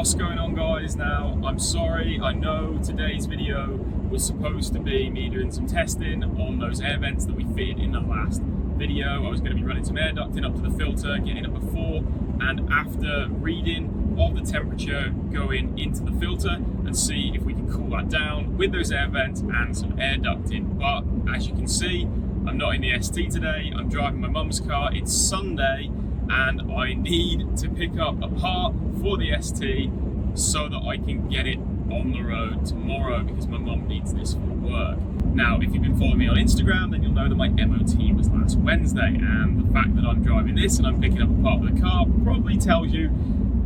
What's going on, guys? Now, I'm sorry, I know today's video was supposed to be me doing some testing on those air vents that we fitted in the last video. I was going to be running some air ducting up to the filter, getting it before and after reading of the temperature going into the filter and see if we can cool that down with those air vents and some air ducting. But as you can see, I'm not in the ST today, I'm driving my mum's car. It's Sunday and I need to pick up a part for the ST so that I can get it on the road tomorrow because my mum needs this for work. Now, if you've been following me on Instagram, then you'll know that my MOT was last Wednesday, and the fact that I'm driving this and I'm picking up a part of the car probably tells you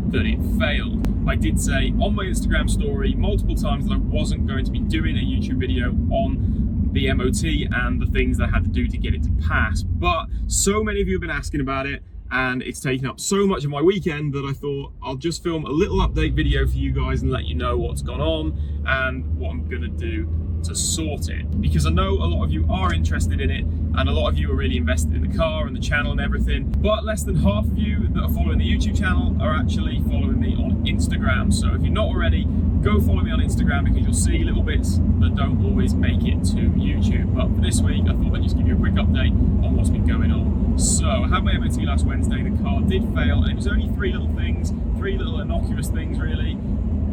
that it failed. I did say on my Instagram story multiple times that I wasn't going to be doing a YouTube video on the MOT and the things that I had to do to get it to pass, but so many of you have been asking about it, and it's taken up so much of my weekend that I thought I'll just film a little update video for you guys and let you know what's gone on and what I'm gonna do to sort it. Because I know a lot of you are interested in it and a lot of you are really invested in the car and the channel and everything, but less than half of you that are following the YouTube channel are actually following me on Instagram. So if you're not already, go follow me on Instagram because you'll see little bits that don't always make it to YouTube. But for this week, I thought I'd just give you a quick update on what's been going on. So I had my MOT last Wednesday, the car did fail, and it was only three little innocuous things really,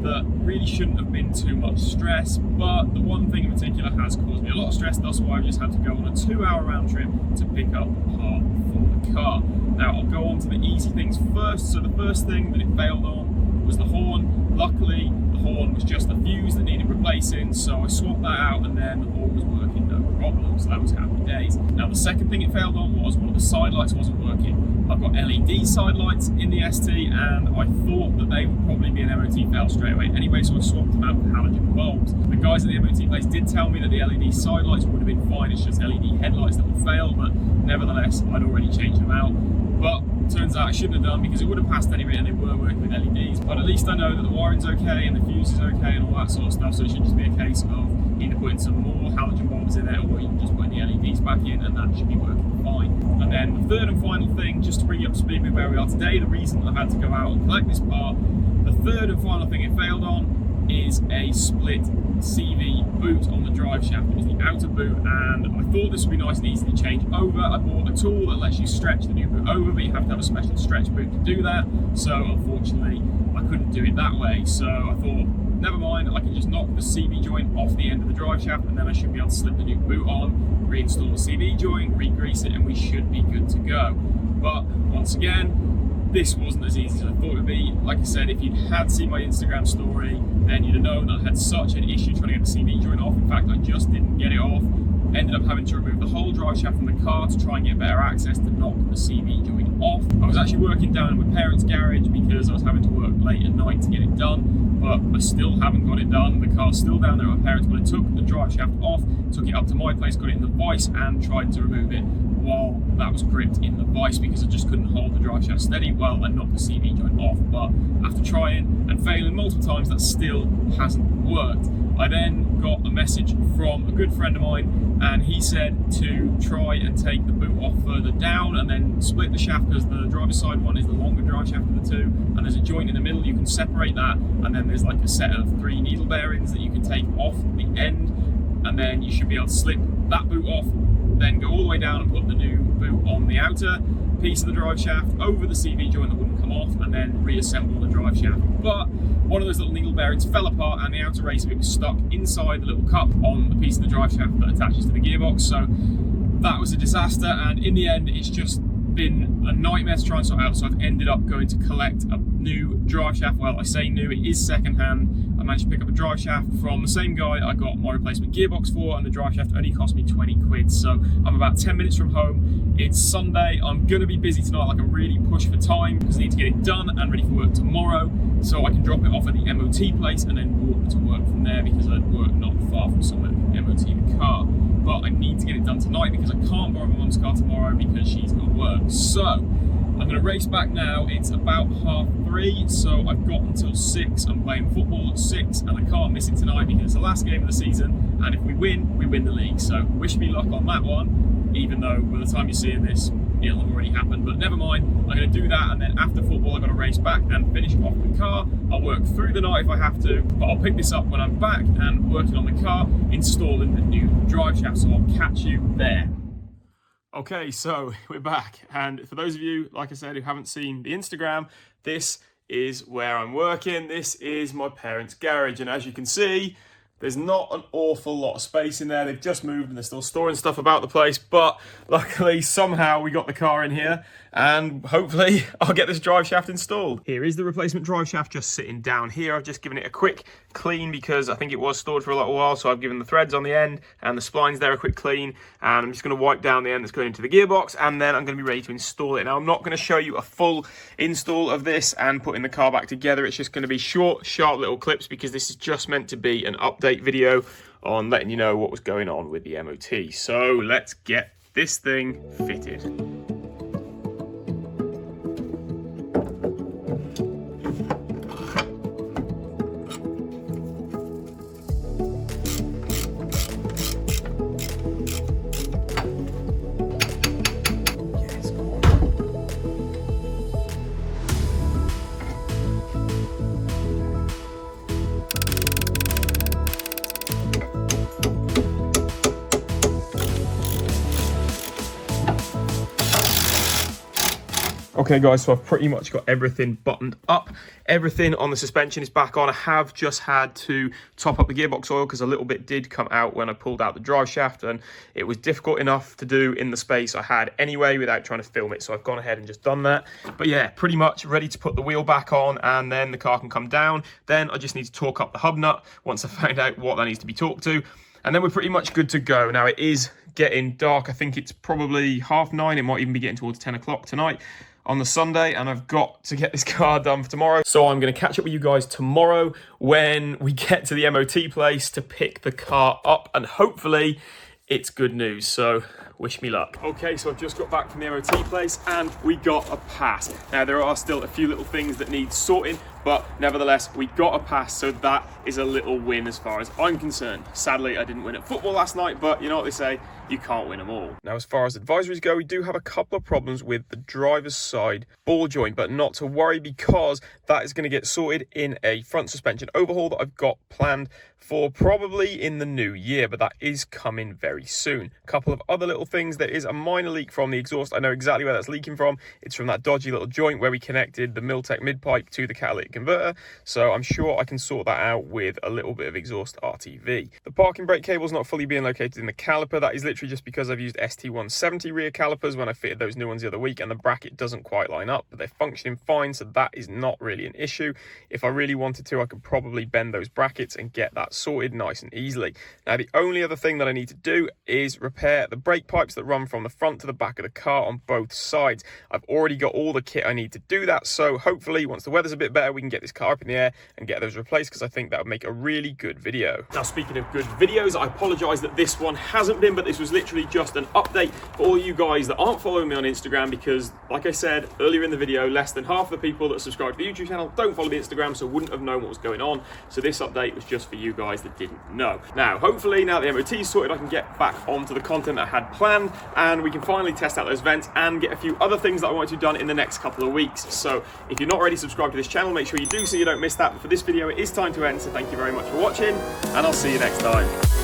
that really shouldn't have been too much stress, but the one thing in particular has caused me a lot of stress. That's why I've just had to go on a 2-hour round trip to pick up a part for the car. Now I'll go on to the easy things first. So the first thing that it failed on was the horn. Luckily, the horn was just a fuse that needed replacing, so I swapped that out and then the horn was working no problem, so that was happy days. Now the second thing it failed on was one of the side lights wasn't working. I've got LED side lights in the ST and I thought that they would probably be an MOT fail straight away anyway, so I swapped them out for halogen bulbs. The guys at the MOT place did tell me that the LED side lights would have been fine, it's just LED headlights that would fail, but nevertheless I'd already changed them out. But turns out I shouldn't have done because it would have passed anyway and they were working with LEDs. But at least I know that the wiring's okay and the fuse is okay and all that sort of stuff, so it should just be a case of either putting some more halogen bulbs in it or you can just put the LEDs back in and that should be working fine. And then the third and final thing, just to bring you up to speed with where we are today, the reason that I've had to go out and collect this part, the third and final thing it failed on is a split CV boot on the drive shaft. It was the outer boot and I thought this would be nice and easy to change over. I bought a tool that lets you stretch the new boot over, but you have to have a special stretch boot to do that. So unfortunately I couldn't do it that way. So I thought, never mind, I can just knock the CV joint off the end of the drive shaft and then I should be able to slip the new boot on, reinstall the CV joint, re-grease it, and we should be good to go. But once again, this wasn't as easy as I thought it would be. Like I said, if you had seen my Instagram story, then you'd have known that I had such an issue trying to get the CV joint off. In fact, I just didn't get it off. Ended up having to remove the whole drive shaft from the car to try and get better access to knock the CV joint off. I was actually working down in my parents' garage because I was having to work late at night to get it done, but I still haven't got it done. The car's still down there at my parents', but I took the drive shaft off, took it up to my place, got it in the vise and tried to remove it while that was gripped in the vise because I just couldn't hold the drive shaft steady well and knock the CV joint off. But after trying and failing multiple times, that still hasn't worked. I then got a message from a good friend of mine and he said to try and take the boot off further down and then split the shaft because the driver's side one is the longer drive shaft of the two and there's a joint in the middle. You can separate that and then there's like a set of 3 needle bearings that you can take off the end and then you should be able to slip that boot off, then go all the way down and put the new boot on the outer piece of the drive shaft over the CV joint that wouldn't come off and then reassemble the drive shaft. But one of those little needle bearings fell apart and the outer race of it was stuck inside the little cup on the piece of the drive shaft that attaches to the gearbox. So that was a disaster and in the end it's just been a nightmare to try and sort out, so I've ended up going to collect a new drive shaft. Well, I say new, it is second hand. I managed to pick up a drive shaft from the same guy I got my replacement gearbox for and the drive shaft only cost me 20 quid. So I'm about 10 minutes from home. It's Sunday, I'm gonna be busy tonight, like I'm really pushed for time because I need to get it done and ready for work tomorrow so I can drop it off at the MOT place and then walk to work from there because I work not far from somewhere to MOT the car. But I need to get it done tonight because I can't borrow my mum's car tomorrow because she's got work. So I'm going to race back now. It's about 3:30, so I've got until 6. I'm playing football at 6 and I can't miss it tonight because it's the last game of the season and if we win the league. So wish me luck on that one, even though by the time you're seeing this, it'll have already happened, but never mind. I'm going to do that, and then after football I've got to race back and finish off the car. I'll work through the night if I have to, but I'll pick this up when I'm back and working on the car, installing the new drive shaft, so I'll catch you there. Okay, so we're back, and for those of you, like I said, who haven't seen the Instagram, this is where I'm working. This is my parents' garage, and as you can see, there's not an awful lot of space in there. They've just moved and they're still storing stuff about the place, but luckily somehow we got the car in here, and hopefully I'll get this drive shaft installed. Here is the replacement drive shaft just sitting down here. I've just given it a quick clean because I think it was stored for a little while, so I've given the threads on the end and the splines there a quick clean, and I'm just going to wipe down the end that's going into the gearbox, and then I'm going to be ready to install it. Now, I'm not going to show you a full install of this and putting the car back together. It's just going to be short, sharp little clips because this is just meant to be an update video on letting you know what was going on with the MOT. So let's get this thing fitted. Okay guys, so I've pretty much got everything buttoned up. Everything on the suspension is back on. I have just had to top up the gearbox oil because a little bit did come out when I pulled out the drive shaft, and it was difficult enough to do in the space I had anyway without trying to film it. So I've gone ahead and just done that. But yeah, pretty much ready to put the wheel back on, and then the car can come down. Then I just need to torque up the hub nut once I find out what that needs to be torqued to. And then we're pretty much good to go. Now it is getting dark. I think it's probably 9:30. It might even be getting towards 10 o'clock tonight on the Sunday, and I've got to get this car done for tomorrow. So I'm going to catch up with you guys tomorrow when we get to the MOT place to pick the car up, and hopefully it's good news. So wish me luck. Okay, so I've just got back from the MOT place and we got a pass. Now there are still a few little things that need sorting, but nevertheless we got a pass, so that is a little win as far as I'm concerned. Sadly, I didn't win at football last night, but you know what they say, you can't win them all. Now, as far as advisories go, we do have a couple of problems with the driver's side ball joint, but not to worry because that is going to get sorted in a front suspension overhaul that I've got planned for probably in the new year, but that is coming very soon. A couple of other little things. There is a minor leak from the exhaust. I know exactly where that's leaking from. It's from that dodgy little joint where we connected the Miltech mid-pipe to the catalytic converter, so I'm sure I can sort that out with a little bit of exhaust RTV. The parking brake cable is not fully being located in the caliper. That is literally just because I've used ST170 rear calipers when I fitted those new ones the other week, and the bracket doesn't quite line up, but they're functioning fine, so that is not really an issue. If I really wanted to, I could probably bend those brackets and get that sorted nice and easily. Now, the only other thing that I need to do is repair the brake pipes that run from the front to the back of the car on both sides. I've already got all the kit I need to do that, so hopefully once the weather's a bit better, we can get this car up in the air and get those replaced, because I think that would make a really good video. Now, speaking of good videos, I apologise that this one hasn't been, but this was literally just an update for all you guys that aren't following me on Instagram, because like I said earlier in the video, less than half the people that subscribe to the YouTube channel don't follow the Instagram, so wouldn't have known what was going on. So this update was just for you guys that didn't know. Now, hopefully now the MOT is sorted, I can get back onto the content I had planned, and we can finally test out those vents and get a few other things that I want to do done in the next couple of weeks. So if you're not already subscribed to this channel, make sure you do so you don't miss that. But for this video, it is time to end, so thank you very much for watching, and I'll see you next time.